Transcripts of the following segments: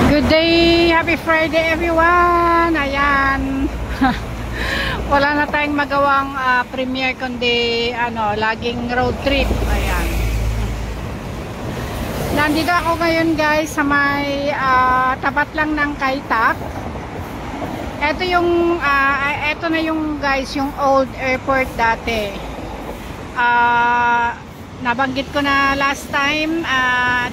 Good day, happy Friday everyone. Ayan. Wala na tayong magawang premiere kundi laging road trip. Ayan. Nandito ako ngayon guys sa may tapat lang ng Kaitak. Ito yung ito na yung guys yung old airport dati. Nabanggit ko na last time,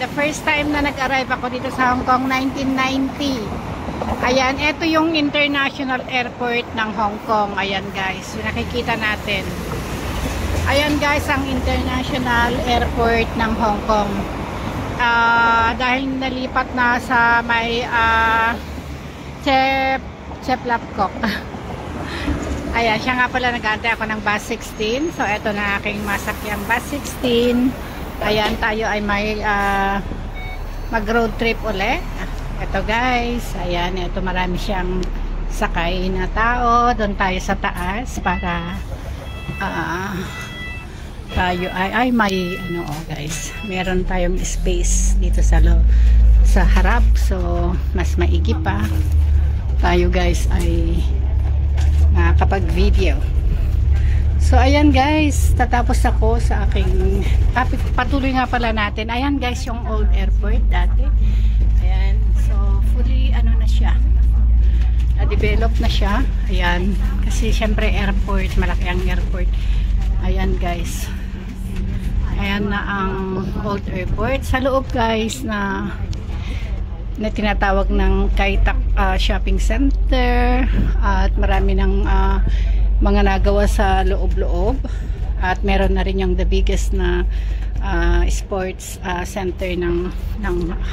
the first time na nag-arrive ako dito sa Hong Kong, 1990. Ayan, ito yung international airport ng Hong Kong. Ayan guys, nakikita natin. Ayan guys, ang international airport ng Hong Kong. Dahil nalipat na sa may Chep Lapkok. Ayan, siya nga pala, nag-aantay ako ng bus 16. So, eto na aking masakyang bus 16. Ayan, tayo ay may mag-road trip uli. Eto guys, ayan, eto marami siyang sakay na tao. Doon tayo sa taas para tayo ay may guys, meron tayong space dito sa harap. So, mas maigi pa. Tayo guys ay kapag video. So ayan guys, tatapos ako sa aking patuloy nga pala natin. Ayan guys, yung old airport dati. Ayan, so fully na siya, na-develop na siya. Ayan, kasi syempre airport, malaki ang airport. Ayan guys, ayan na ang old airport. Sa loob guys na tinatawag ng Kaitak Shopping Center, at marami ng mga nagawa sa loob-loob, at meron na rin yung the biggest na sports center ng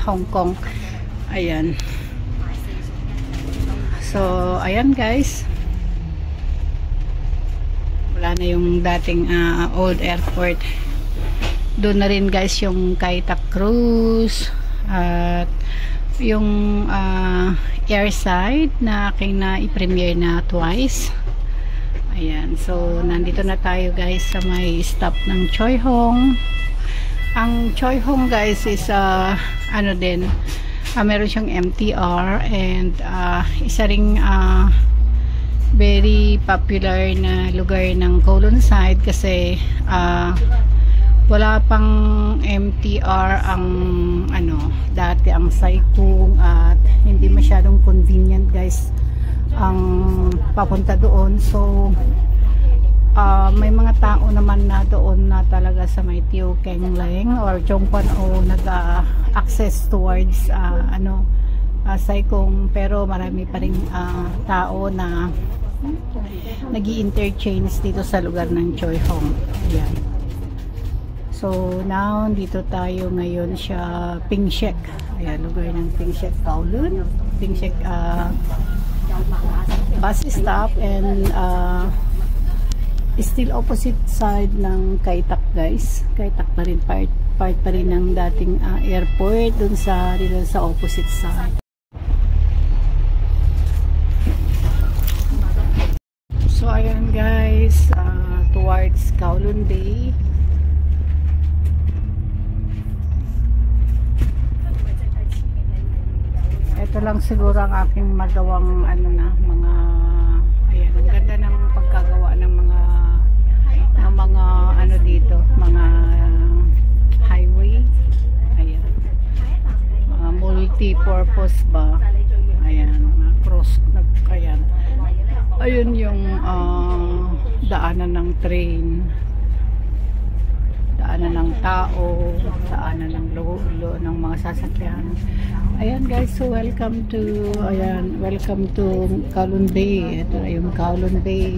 Hong Kong. Ayan, so ayan guys, wala na yung dating old airport. Doon na rin guys yung Kaitak Cruise at yung airside na aking na-premiere na twice. Ayan, so nandito na tayo guys sa may stop ng Choi Hong. Ang Choi Hong guys is meron siyang MTR, and isa ring very popular na lugar ng Kowloon side kasi wala pang MTR ang dati ang Sai Kung, at hindi masyadong convenient guys ang papunta doon. So may mga tao naman na doon na talaga sa may Teo Keng Leng or Chongpan o nag-access towards Sai Kung, pero marami pa rin tao na nag-i-interchange dito sa lugar ng Choi Hong. Ayan. So now dito tayo ngayon sa Ping Shek. Ayan, lugar ng Ping Shek, Kowloon. Ping Shek bus stop, and still opposite side ng Kaitak guys. Kaitak pa rin, part pa rin ng dating airport dun dito sa opposite side. So ayan guys, towards Kowloon Bay. Ito lang siguro ang aking magawang mga ayan, ang ganda ng pagkagawa ng mga dito, mga highway. Ayan, multi-purpose ba, ayan, cross, ayan, ayun yung daanan ng train, daanan ng tao, daanan ng lulo ng mga sasakyan. Ayan guys, so welcome to Kowloon Bay. Ito na yung Kowloon Bay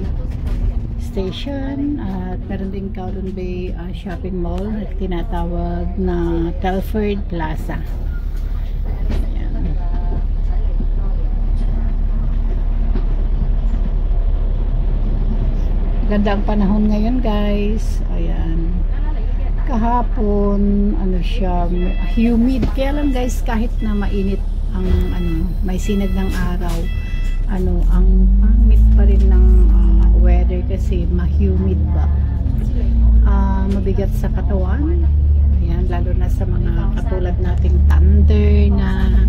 Station, at meron din Kowloon Bay shopping mall na tinatawag na Telford Plaza. Ayan. Ganda ang panahon ngayon guys. Ayan, kahapon siya humid, kaya lang guys, kahit na mainit ang may sinag ng araw, ang pangit pa rin ng weather kasi ma-humid ba, mabigat sa katawan. Ayan, lalo na sa mga katulad nating thunder na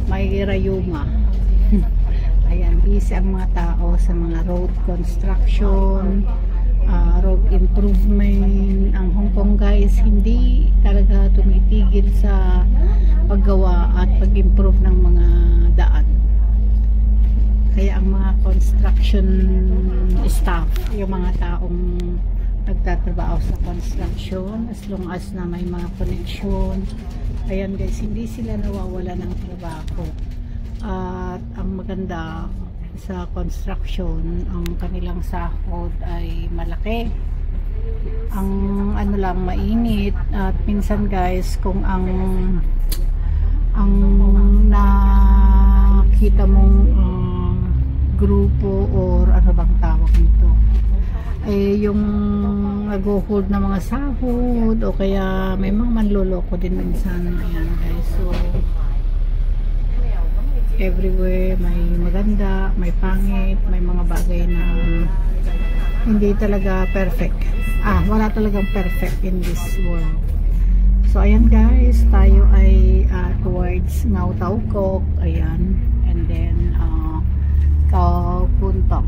may Rayuma. Ayan, busy ang mga tao sa mga road construction, road improvement. Ang Hong Kong guys, hindi talaga tumitigil sa paggawa at pag-improve ng mga daan. Kaya ang mga construction staff, yung mga taong nagtatrabaho sa construction, as long as na may mga connection, ayan guys, hindi sila nawawala ng trabaho. At ang maganda sa construction, ang kanilang sahod ay malaki. Ang ano lang, mainit. At minsan guys, kung ang nakita mong grupo or ano bang tawag nito, yung nag-hold na mga sahod o kaya may mga manloloko din minsan. Ayan guys, so everywhere may maganda, may pangit, may mga bagay na hindi talaga perfect. Wala talagang perfect in this world. So ayan guys, tayo ay towards Ngau Tau Kok, ayan, and then Khao Phuong Toc.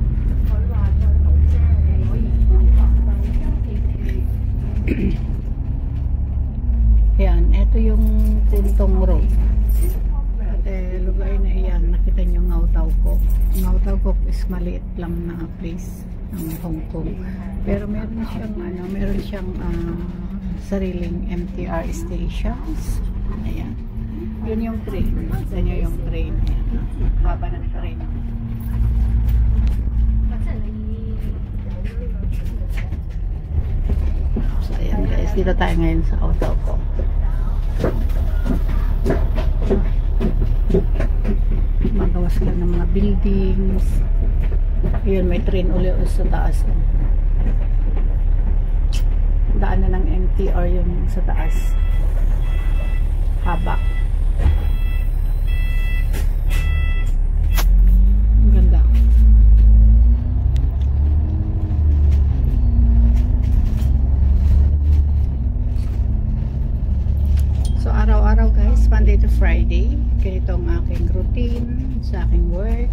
Ayan, ito yung Puntong Road. At lugar na iyan, nakita nyo Ngau Tau Kok. Ngau Tau Kok is maliit lang na place ng Hong Kong. Pero meron siyang sariling MTR stations. Ayan. Yun yung train. Tignan nyo yung train. Ayan. Baba ng train. So ayan guys, dito tayo ngayon sa Ngau Tau Kok. Magawas ka ng mga buildings. Ayun, may train ulit sa taas. Daan na ng MTR yung sa taas. Haba. Ang ganda. So araw-araw guys, Monday to Friday, ganito ang aking routine sa aking work.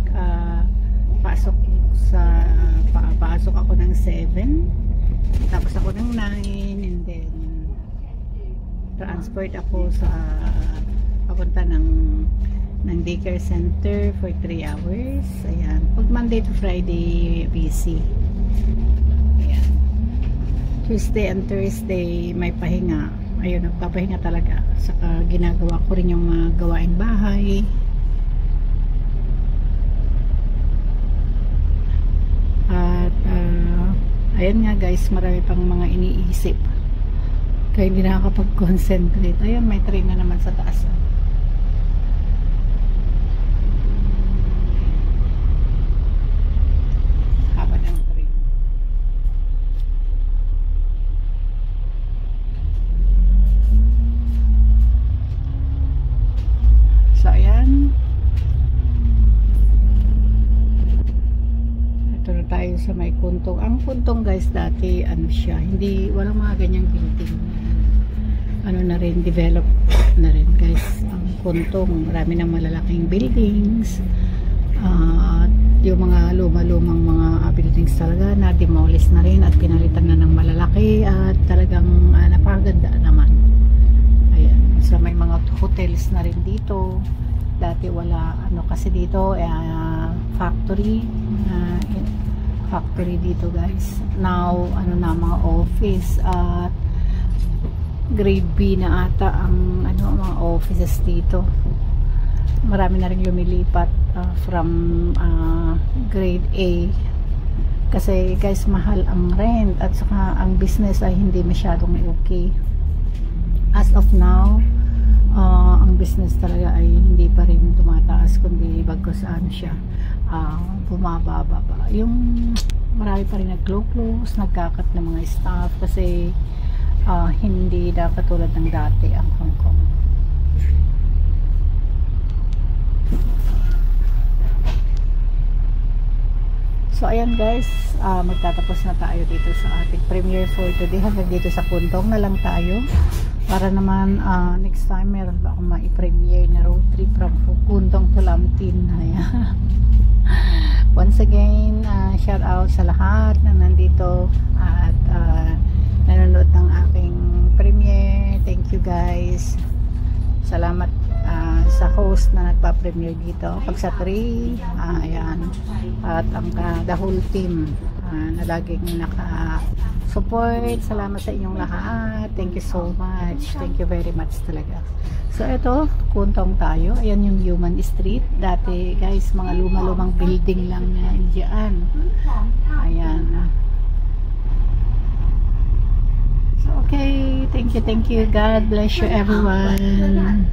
Pasok ako ng 7, tapos ako ng 9, and then transport ako sa papunta ng daycare center for 3 hours. Ayan, pag Monday to Friday busy. Ayan, Tuesday and Thursday may pahinga. Ayun, nagpapahinga talaga. Saka ginagawa ko rin yung mga gawaing bahay. At ayan nga guys, marami pang mga iniisip kaya hindi nakakapag-concentrate. Ayan, may train na naman sa taas. Haba ng train. So ayan, tayo sa may Puntong. Ang Puntong guys, dati ano siya, hindi, walang mga ganyang building. Ano na rin, develop na rin guys ang Puntong. Marami ng malalaking buildings. Yung mga lumang mga buildings talaga na demolish na rin at pinalitan na ng malalaki at talagang napakaganda naman. Ayan, so may mga hotels na rin dito. Dati wala, ano kasi dito factory dito guys. Now ano na, mga office at grade B na ata ang mga offices dito. Marami na rin lumilipat from grade A kasi guys mahal ang rent at saka ang business ay hindi masyadong okay as of now. Ang business talaga ay hindi pa rin tumataas, kundi bagos siya, bumababa pa. Yung marami pa rin nag-close, nagkakat ng mga staff kasi hindi na katulad ng dati ang Hong Kong. So ayan guys, magtatapos na tayo dito sa ating premiere for today. Hanggang dito sa Puntong na lang tayo. Para naman next time meron ba akong ma-premiere na road trip from Puntong to something. Ayan. Once again, shout out sa lahat na nandito at nanonood ng aking premiere. Thank you guys. Salamat sa host na nagpa-premiere dito. Pag sa 3, ayan. At ang the whole team na laging naka-support. Salamat sa inyong lahat. Thank you so much. Thank you very much talaga. So ito, Kuntong tayo. Ayan yung Human Street. Dati guys, mga luma-lumang building lang yan dyan. Ayan. So okay, thank you. God bless you everyone.